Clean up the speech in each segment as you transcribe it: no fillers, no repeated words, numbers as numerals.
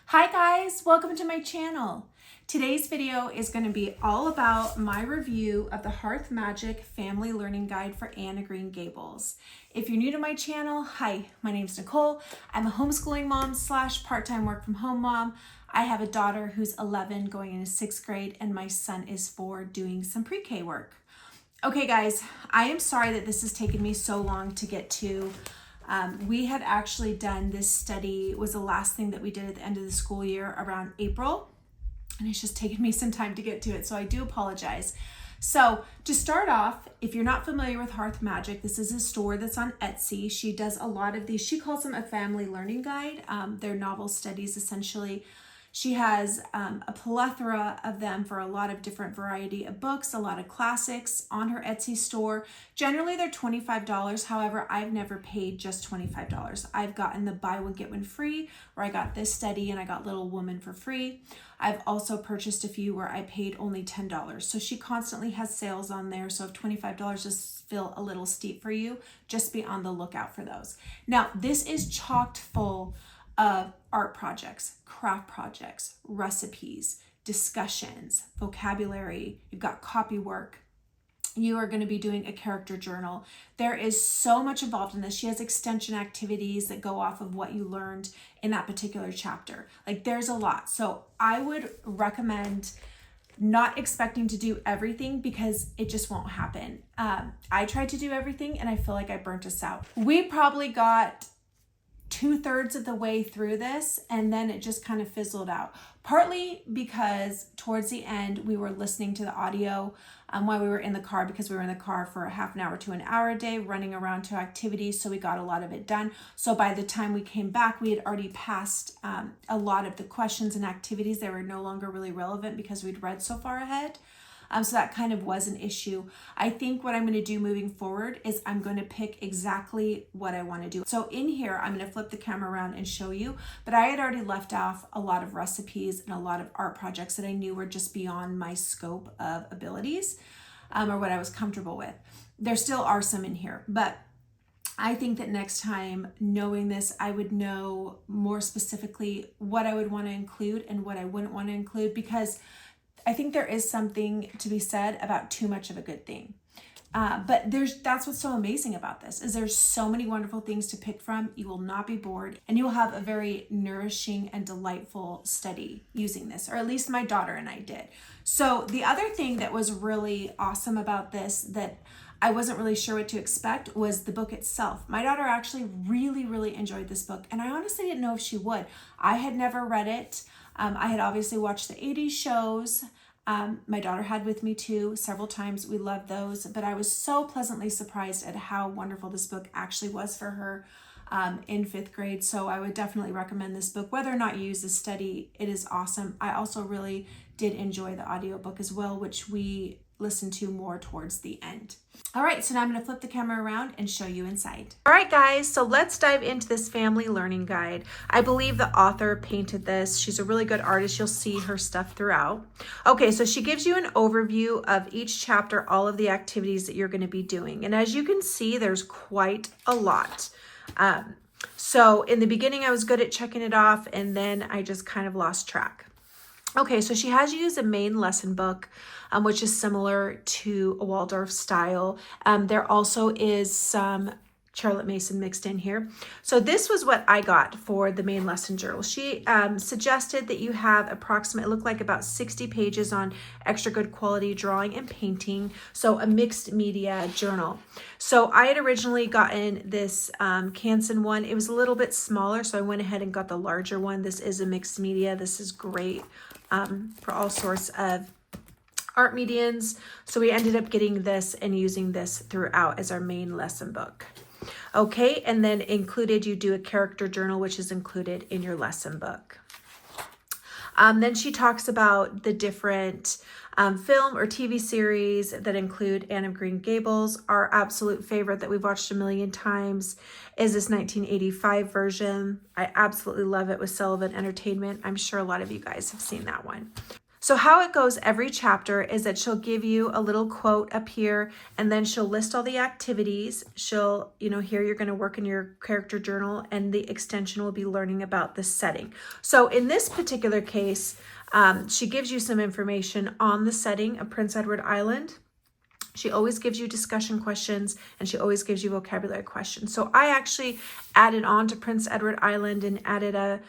Hi guys, welcome to my channel. Today's video is going to be all about my review of the Hearth Magic Family Learning Guide for Anne of Green Gables. If you're new to my channel, hi, my name's Nicole. I'm a homeschooling mom / part-time work from home mom. I have a daughter who's 11 going into 6th grade and my son is 4 doing some pre-K work. Okay guys, I am sorry that this has taken me so long to get to. We had actually done this study, was the last thing that we did at the end of the school year around April, and it's just taken me some time to get to it, so I do apologize. So to start off, if you're not familiar with Hearth Magic, this is a store that's on Etsy. She does a lot of these, she calls them a family learning guide. They're novel studies essentially. She has a plethora of them for a lot of different variety of books, a lot of classics on her Etsy store. Generally, they're $25. However, I've never paid just $25. I've gotten the buy one, get one free, where I got this study and I got Little Woman for free. I've also purchased a few where I paid only $10. So she constantly has sales on there. So if $25 does feel a little steep for you, just be on the lookout for those. Now, this is chocked full of art projects, craft projects, recipes, discussions, vocabulary. You've got copy work. You are going to be doing a character journal. There is so much involved in this. She has extension activities that go off of what you learned in that particular chapter. Like there's a lot. So I would recommend not expecting to do everything because it just won't happen. I tried to do everything and I feel like I burnt us out. We probably got 2/3 of the way through this and then it just kind of fizzled out, partly because towards the end we were listening to the audio while we were in the car, because we were in the car for a half an hour to an hour a day running around to activities, so we got a lot of it done. So by the time we came back, we had already passed a lot of the questions and activities. They were no longer really relevant because we'd read so far ahead. So that kind of was an issue. I think what I'm going to do moving forward is I'm going to pick exactly what I want to do. So in here, I'm going to flip the camera around and show you, but I had already left off a lot of recipes and a lot of art projects that I knew were just beyond my scope of abilities or what I was comfortable with. There still are some in here, but I think that next time, knowing this, I would know more specifically what I would want to include and what I wouldn't want to include, because I think there is something to be said about too much of a good thing. But that's what's so amazing about this, is there's so many wonderful things to pick from. You will not be bored and you will have a very nourishing and delightful study using this, or at least my daughter and I did. So the other thing that was really awesome about this that I wasn't really sure what to expect was the book itself. My daughter actually really enjoyed this book, and I honestly didn't know if she would. I had never read it. I had obviously watched the 80s shows. My daughter had with me too several times. We loved those, but I was so pleasantly surprised at how wonderful this book actually was for her in 5th grade. So I would definitely recommend this book. Whether or not you use this study, it is awesome. I also really did enjoy the audiobook as well, which we listened to more towards the end. All right, so now I'm going to flip the camera around and show you inside. All right, guys, so let's dive into this family learning guide. I believe the author painted this. She's a really good artist. You'll see her stuff throughout. Okay, so she gives you an overview of each chapter, all of the activities that you're going to be doing. And as you can see, there's quite a lot. So in the beginning, I was good at checking it off, and then I just kind of lost track. Okay, so she has used a main lesson book, which is similar to a Waldorf style. There also is some Charlotte Mason mixed in here. So this was what I got for the main lesson journal. She suggested that you have it looked like about 60 pages on extra good quality drawing and painting. So a mixed media journal. So I had originally gotten this Canson one. It was a little bit smaller, so I went ahead and got the larger one. This is a mixed media. This is great for all sorts of art mediums. So we ended up getting this and using this throughout as our main lesson book. Okay, and then included, you do a character journal, which is included in your lesson book. Then she talks about the different film or TV series that include Anne of Green Gables. Our absolute favorite that we've watched a million times is this 1985 version. I absolutely love it with Sullivan Entertainment. I'm sure a lot of you guys have seen that one. So how it goes every chapter is that she'll give you a little quote up here, and then she'll list all the activities. She'll, here you're going to work in your character journal, and the extension will be learning about the setting. So in this particular case, she gives you some information on the setting of Prince Edward Island. She always gives you discussion questions, and she always gives you vocabulary questions. So I actually added on to Prince Edward Island and added a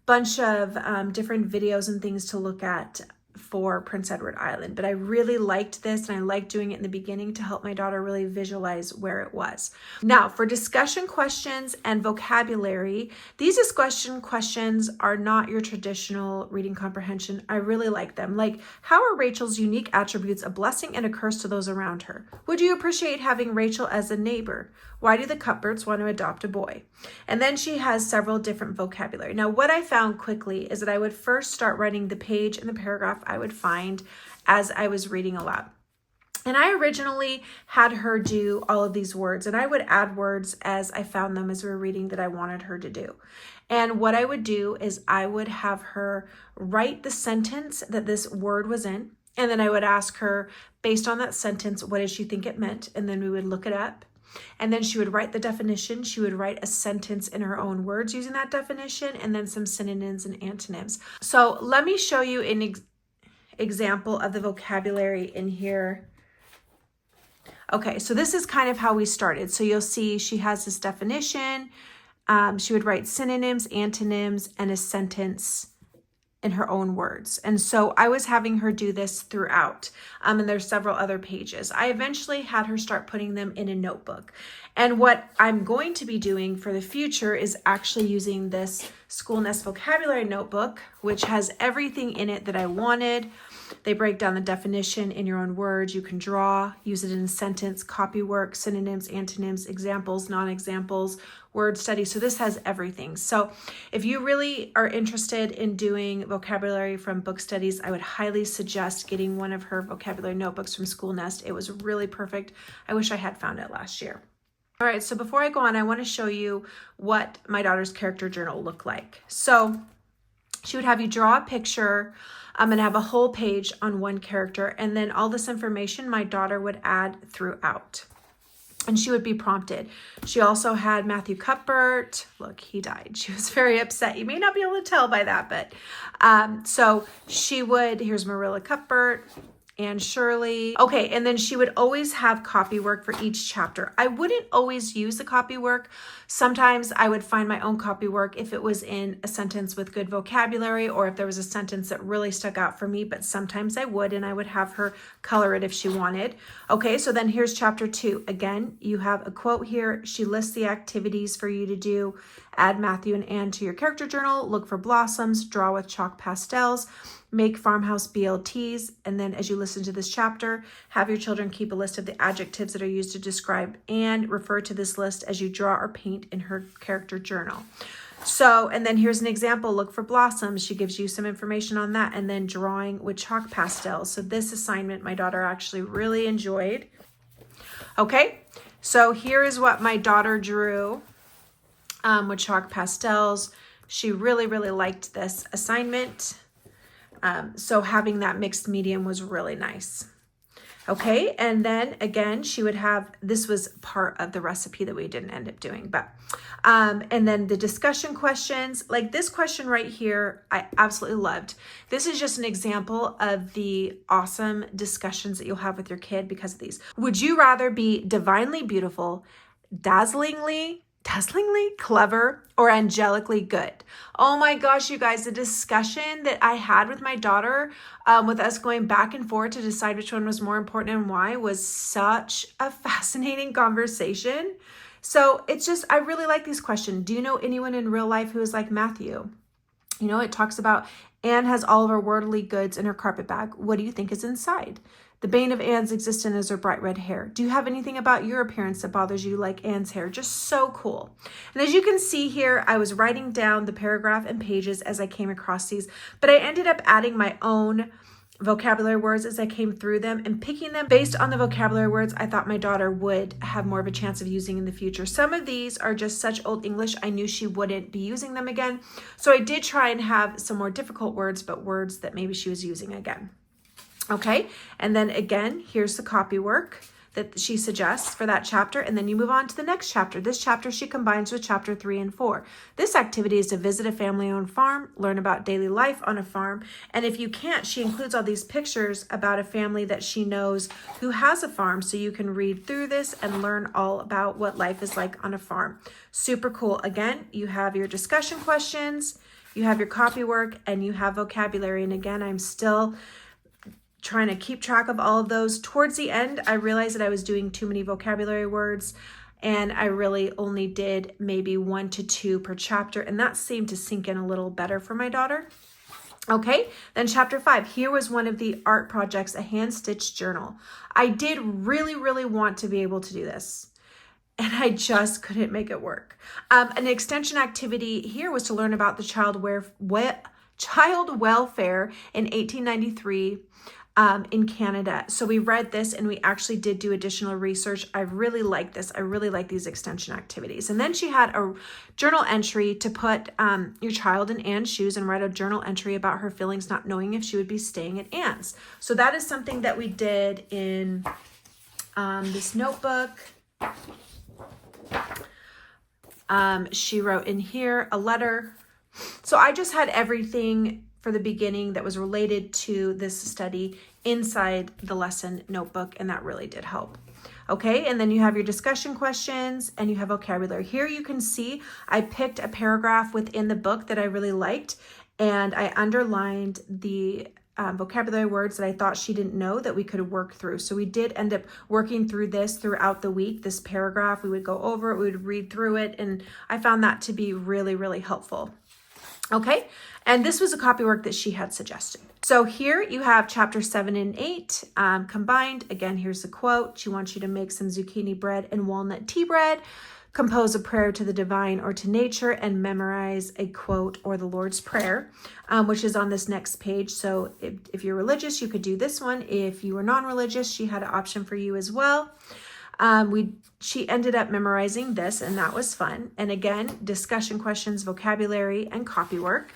bunch of different videos and things to look at for Prince Edward Island. But I really liked this, and I liked doing it in the beginning to help my daughter really visualize where it was. Now, for discussion questions and vocabulary, these discussion questions are not your traditional reading comprehension. I really like them. Like, how are Rachel's unique attributes a blessing and a curse to those around her? Would you appreciate having Rachel as a neighbor? Why do the Cuthberts want to adopt a boy? And then she has several different vocabulary. Now, what I found quickly is that I would first start writing the page and the paragraph I would find as I was reading aloud. And I originally had her do all of these words, and I would add words as I found them as we were reading that I wanted her to do. And what I would do is I would have her write the sentence that this word was in, and then I would ask her, based on that sentence, what did she think it meant? And then we would look it up. And then she would write the definition. She would write a sentence in her own words using that definition, and then some synonyms and antonyms. So let me show you an example of the vocabulary in here. Okay, so this is kind of how we started. So you'll see she has this definition. She would write synonyms, antonyms, and a sentence in her own words. And so I was having her do this throughout. And there's several other pages. I eventually had her start putting them in a notebook. And what I'm going to be doing for the future is actually using this School Nest vocabulary notebook, which has everything in it that I wanted. They break down the definition in your own words. You can draw, use it in a sentence, copy work, synonyms, antonyms, examples, non-examples, word study. So this has everything. So if you really are interested in doing vocabulary from book studies, I would highly suggest getting one of her vocabulary notebooks from School Nest. It was really perfect. I wish I had found it last year. All right, so before I go on, I want to show you what my daughter's character journal looked like. So she would have you draw a picture and have a whole page on one character, and then all this information my daughter would add throughout. And she would be prompted. She also had Matthew Cuthbert. Look, he died. She was very upset. You may not be able to tell by that, but so she would, here's Marilla Cuthbert, and Shirley. Okay, and then she would always have copy work for each chapter. I wouldn't always use the copy work. Sometimes I would find my own copy work if it was in a sentence with good vocabulary, or if there was a sentence that really stuck out for me, but sometimes I would, and I would have her color it if she wanted. Okay, so then here's chapter 2. Again, you have a quote here. She lists the activities for you to do. Add Matthew and Anne to your character journal. Look for blossoms. Draw with chalk pastels. Make farmhouse BLTs. And then as you listen to this chapter, have your children keep a list of the adjectives that are used to describe and refer to this list as you draw or paint in her character journal. So, and then here's an example. Look for blossoms. She gives you some information on that. And then drawing with chalk pastels. So this assignment my daughter actually really enjoyed. Okay, so here is what my daughter drew with chalk pastels. She really, really liked this assignment. So having that mixed medium was really nice. Okay, and then again, she would have, this was part of the recipe that we didn't end up doing, but, and then the discussion questions, like this question right here, I absolutely loved. This is just an example of the awesome discussions that you'll have with your kid because of these. Would you rather be divinely beautiful, dazzlingly clever, or angelically good? Oh my gosh, you guys, the discussion that I had with my daughter, with us going back and forth to decide which one was more important and why, was such a fascinating conversation. So it's just, I really like these questions. Do you know anyone in real life who is like Matthew? You know, it talks about Anne has all of her worldly goods in her carpet bag. What do you think is inside? The bane of Anne's existence is her bright red hair. Do you have anything about your appearance that bothers you like Anne's hair? Just so cool. And as you can see here, I was writing down the paragraph and pages as I came across these, but I ended up adding my own vocabulary words as I came through them and picking them based on the vocabulary words I thought my daughter would have more of a chance of using in the future. Some of these are just such old English, I knew she wouldn't be using them again. So I did try and have some more difficult words, but words that maybe she was using again. Okay, and then again, here's the copy work that she suggests for that chapter, and then you move on to the next chapter. This chapter she combines with chapter 3 and 4. This activity is to visit a family-owned farm, learn about daily life on a farm, and if you can't, she includes all these pictures about a family that she knows who has a farm, so you can read through this and learn all about what life is like on a farm. Super cool. Again, you have your discussion questions, you have your copy work, and you have vocabulary, and again, I'm still trying to keep track of all of those. Towards the end, I realized that I was doing too many vocabulary words, and I really only did maybe 1 to 2 per chapter, and that seemed to sink in a little better for my daughter. Okay, then chapter 5. Here was one of the art projects, a hand-stitched journal. I did really want to be able to do this, and I just couldn't make it work. An extension activity here was to learn about the child welfare in 1893 in Canada. So we read this and we actually did do additional research. I really like this. I really like these extension activities. And then she had a journal entry to put your child in Anne's shoes and write a journal entry about her feelings not knowing if she would be staying at Anne's. So that is something that we did in this notebook. She wrote in here a letter. So I just had everything for the beginning that was related to this study inside the lesson notebook, and that really did help. Okay, and then you have your discussion questions and you have vocabulary. Here you can see I picked a paragraph within the book that I really liked, and I underlined the vocabulary words that I thought she didn't know that we could work through. So we did end up working through this throughout the week, this paragraph. We would go over it, we would read through it, and I found that to be really helpful. Okay, and this was a copy work that she had suggested. So here you have chapter 7 and 8 combined. Again, here's the quote. She wants you to make some zucchini bread and walnut tea bread, compose a prayer to the divine or to nature, and memorize a quote or the Lord's Prayer, which is on this next page. So if you're religious, you could do this one. If you were non-religious, she had an option for you as well. She ended up memorizing this, and that was fun. And again, discussion questions, vocabulary, and copy work.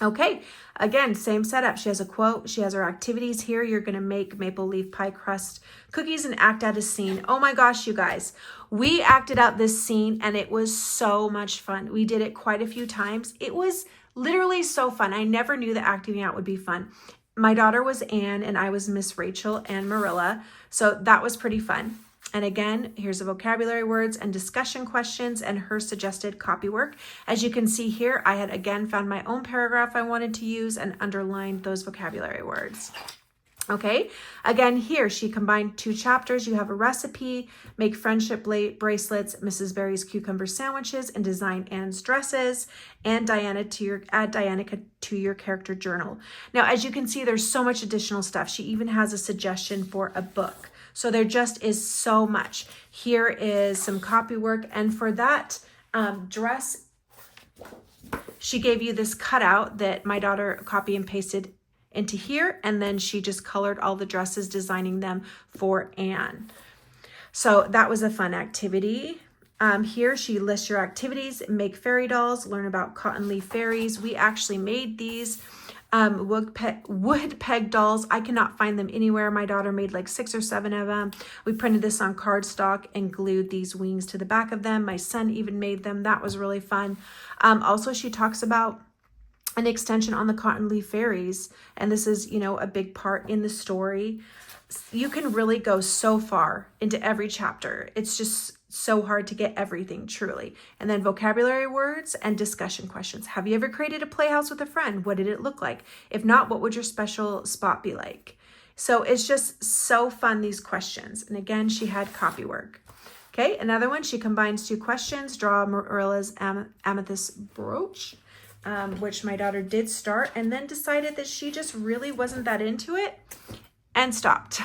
Okay, again, same setup. She has a quote. She has her activities here. You're going to make maple leaf pie crust cookies and act out a scene. Oh my gosh, you guys. We acted out this scene, and it was so much fun. We did it quite a few times. It was literally so fun. I never knew that acting out would be fun. My daughter was Anne, and I was Miss Rachel and Marilla. So that was pretty fun. And again, here's the vocabulary words and discussion questions and her suggested copy work. As you can see here, I had again found my own paragraph I wanted to use and underlined those vocabulary words. Okay, again here, she combined 2 chapters. You have a recipe, make friendship bracelets, Mrs. Berry's cucumber sandwiches, and design Anne's dresses, and add Diana to your character journal. Now, as you can see, there's so much additional stuff. She even has a suggestion for a book. So there just is so much. Here is some copy work. And for that dress, she gave you this cutout that my daughter copy and pasted into here. And then she just colored all the dresses, designing them for Anne. So that was a fun activity. Here she lists your activities: make fairy dolls, learn about cotton leaf fairies. We actually made these wood peg dolls. I cannot find them anywhere. My daughter made like 6 or 7 of them. We printed this on cardstock and glued these wings to the back of them. My son even made them. That was really fun. Also, she talks about an extension on the cotton leaf fairies, and this is, you know, a big part in the story. You can really go so far into every chapter. It's just so hard to get everything, truly. And then vocabulary words and discussion questions. Have you ever created a playhouse with a friend? What did it look like? If not, what would your special spot be like? So it's just so fun, these questions. And again, she had copy work. Okay, another one, she combines 2 questions. Draw Marilla's amethyst brooch, which my daughter did start and then decided that she just really wasn't that into it and stopped.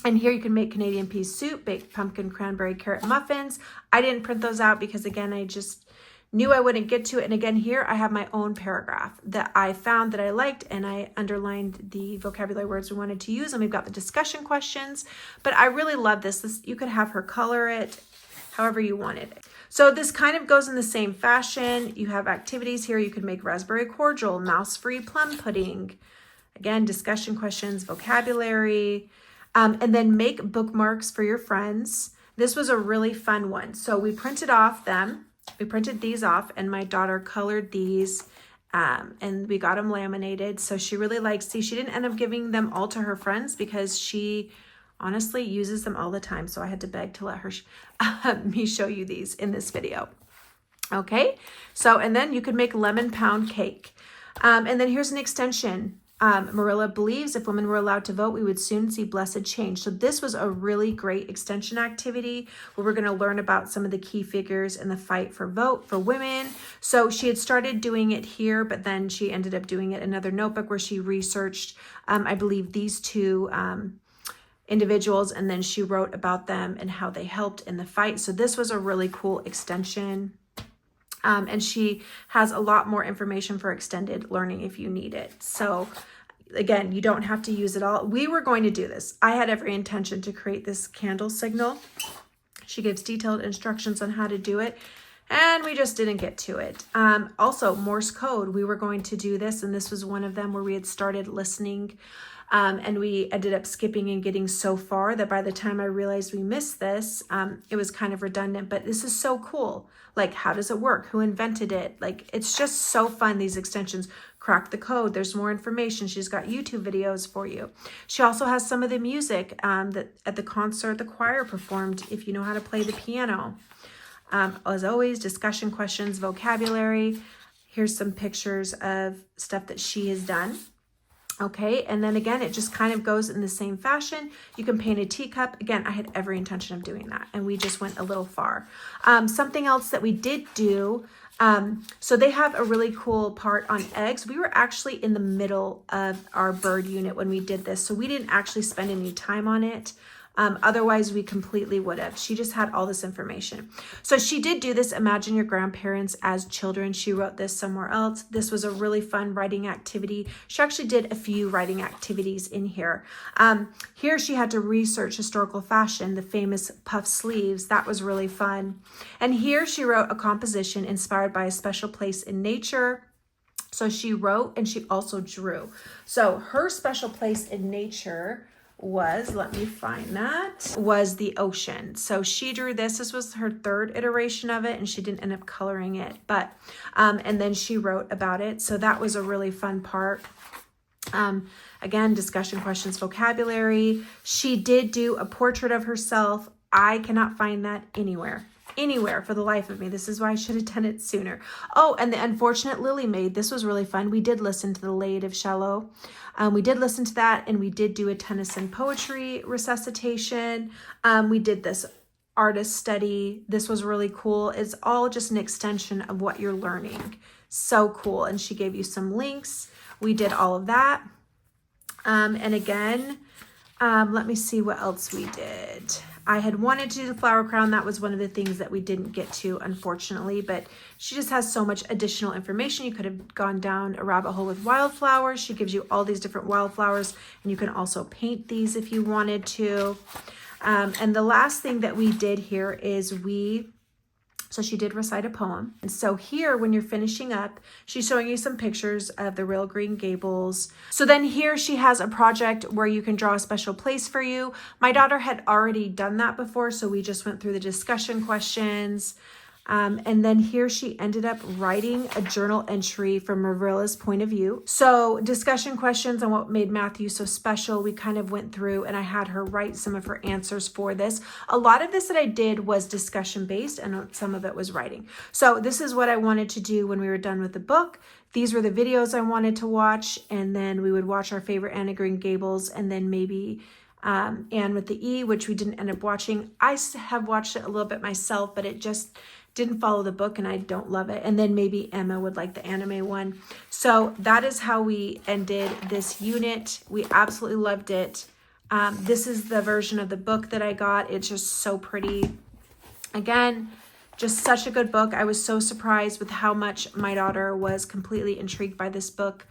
And here you can make Canadian pea soup, baked pumpkin, cranberry, carrot muffins. I didn't print those out because, again, I just knew I wouldn't get to it. And again, here I have my own paragraph that I found that I liked, and I underlined the vocabulary words we wanted to use, and we've got the discussion questions. But I really love this. You could have her color it however you wanted it. So this kind of goes in the same fashion. You have activities here. You could make raspberry cordial, mouse-free plum pudding. Again, discussion questions, vocabulary, and then make bookmarks for your friends. This was a really fun one. So we printed these off, and my daughter colored these, and we got them laminated. So she really likes these. She didn't end up giving them all to her friends because she honestly uses them all the time. So I had to beg to let her me show you these in this video. Okay, so, and then you could make lemon pound cake. And then here's an extension. Marilla believes if women were allowed to vote, we would soon see blessed change. So this was a really great extension activity where we're going to learn about some of the key figures in the fight for vote for women. So she had started doing it here, but then she ended up doing it in another notebook where she researched, I believe, these two individuals, and then she wrote about them and how they helped in the fight. So this was a really cool extension. And she has a lot more information for extended learning if you need it. So again, you don't have to use it all. We were going to do this. I had every intention to create this candle signal. She gives detailed instructions on how to do it, and we just didn't get to it. Also, Morse code. We were going to do this, and this was one of them where we had started listening, and we ended up skipping and getting so far that by the time I realized we missed this, it was kind of redundant, but this is so cool. Like, how does it work? Who invented it? Like, it's just so fun, these extensions. Crack the code. There's more information. She's got YouTube videos for you. She also has some of the music that at the concert the choir performed if you know how to play the piano. As always, discussion questions, vocabulary. Here's some pictures of stuff that she has done. Okay, and then again, it just kind of goes in the same fashion. You can paint a teacup. Again, I had every intention of doing that, and we just went a little far. Something else that we did do, so they have a really cool part on eggs. We were actually in the middle of our bird unit when we did this, so we didn't actually spend any time on it. Otherwise, we completely would have. She just had all this information. So she did do this, imagine your grandparents as children. She wrote this somewhere else. This was a really fun writing activity. She actually did a few writing activities in here. Here she had to research historical fashion, the famous puff sleeves. That was really fun. And here she wrote a composition inspired by a special place in nature. So she wrote and she also drew. So her special place in nature was, let me find that, was the ocean. So she drew this. This was her third iteration of it, and she didn't end up coloring it. But, and then she wrote about it. So that was a really fun part. Again, discussion questions, vocabulary. She did do a portrait of herself. I cannot find that anywhere for the life of me. This is why I should have done it sooner. Oh, and the Unfortunate Lily Maid. This was really fun. We did listen to the Lade of Shallow. We did listen to that, and we did do a Tennyson poetry recitation. We did this artist study. This was really cool. It's all just an extension of what you're learning. So cool. And she gave you some links. We did all of that. And again, let me see what else we did. I had wanted to do the flower crown. That was one of the things that we didn't get to, unfortunately, but she just has so much additional information. You could have gone down a rabbit hole with wildflowers. She gives you all these different wildflowers, and you can also paint these if you wanted to. And the last thing that we did here is so she did recite a poem. And so here, when you're finishing up, she's showing you some pictures of the real Green Gables. So then here she has a project where you can draw a special place for you. My daughter had already done that before, so we just went through the discussion questions. And then here she ended up writing a journal entry from Marilla's point of view. So discussion questions on what made Matthew so special, we kind of went through, and I had her write some of her answers for this. A lot of this that I did was discussion based, and some of it was writing. So this is what I wanted to do when we were done with the book. These were the videos I wanted to watch, and then we would watch our favorite Anne of Green Gables, and then maybe Anne with the E, which we didn't end up watching. I have watched it a little bit myself, but it just didn't follow the book, and I don't love it. And then maybe Emma would like the anime one. So that is how we ended this unit. We absolutely loved it. This is the version of the book that I got. It's just so pretty. Again, Just such a good book. I was so surprised with how much my daughter was completely intrigued by this book.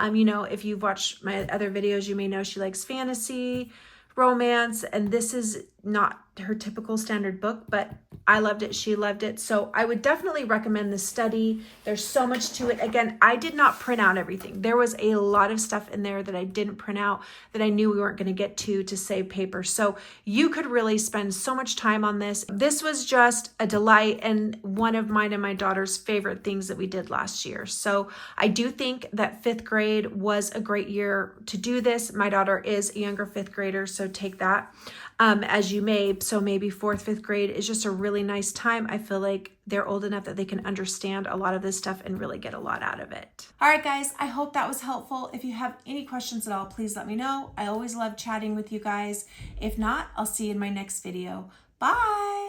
You know, if you've watched my other videos, you may know she likes fantasy, romance, and this is not her typical standard book, but I loved it. She loved it. So I would definitely recommend the study. There's so much to it. Again, I did not print out everything. There was a lot of stuff in there that I didn't print out that I knew we weren't going to get to save paper. So you could really spend so much time on this. This was just a delight and one of mine and my daughter's favorite things that we did last year. So I do think that 5th grade was a great year to do this. My daughter is a younger 5th grader, so take that as you may. So maybe 4th, 5th grade is just a really nice time. I feel like they're old enough that they can understand a lot of this stuff and really get a lot out of it. All right, guys, I hope that was helpful. If you have any questions at all, please let me know. I always love chatting with you guys. If not, I'll see you in my next video. Bye.